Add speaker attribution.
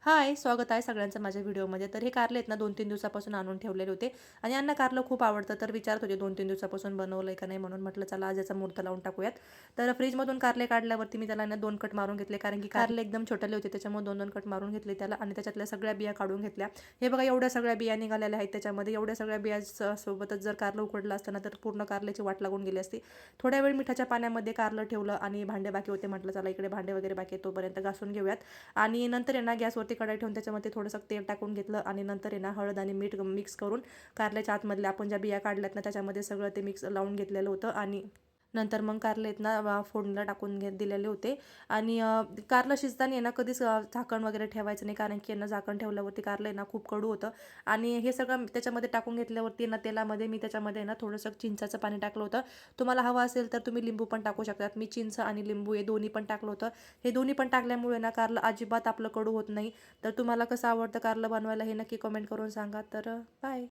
Speaker 1: हाय, स्वागत आहे सगळ्यांचं माझ्या व्हिडिओमध्ये. तर हे कारले आहेत ना 2-3 दिवसापासून आणून ठेवलेले होते आणि यांना कारलं खूप आवडतं. तर विचारत होते 2-3 दिवसापासून बनवलंय का नाही म्हणून म्हटलं चला आज याचा मुहूर्त लावून टाकूयात. तर फ्रीजमधून कारले काढल्यावरती मी त्याला ना 2 कट मारून घेतले कारण की कारले एकदम छोटेले होते त्याच्यामुळे 2-2 कट मारून घेतले त्याला आणि त्याच्यातल्या सगळ्या बिया काढून घेतल्या. हे बघा एवढ्या सगळ्या बिया निघालेल्या आहेत त्याच्यामध्ये. एवढ्या सगळ्या बिया सोबतच जर कारलं उकडलं असतं ना तर पूर्ण कारल्याची वाट लागून गेली असती. थोड्या वेळ मिठाच्या पाण्यामध्ये कारलं ठेवलं आणि भांडे बाकी होते म्हटलं चला इकडे भांडे वगैरे बाकी आहे तोपर्यंत घासून घेऊयात. आणि नंतर आहे ना गॅसवरती कढाई ठेवून त्याच्यामध्ये थोडंसं तेल टाकून घेतलं आणि नंतर आहे ना हळद आणि मीठ मिक्स करून कारल्याच्या आतमधल्या आपण ज्या बिया काढल्यात ना त्याच्यामध्ये सगळं ते मिक्स लावून घेतलेलं होतं आणि नंतर मग कारले आहेत ना फोडणीला टाकून दिलेले होते. आणि कारलं शिजताना आहे ना कधीच झाकण वगैरे ठेवायचं नाही कारण की यांना झाकण ठेवल्यावरती कारलं आहे ना खूप कडू होतं. आणि हे सगळं त्याच्यामध्ये टाकून घेतल्यावरती ना तेलामध्ये मी त्याच्यामध्ये ना थोडंसं चिंचाचं पाणी टाकलं होतं. तुम्हाला हवं असेल तर तुम्ही लिंबू पण टाकू शकतात. मी चिंच आणि लिंबू हे दोन्ही पण टाकलं होतं. हे दोन्ही पण टाकल्यामुळे ना कारलं अजिबात आपलं कडू होत नाही. तर तुम्हाला कसं आवडतं कारलं बनवायला हे नक्की कमेंट करून सांगा. तर बाय.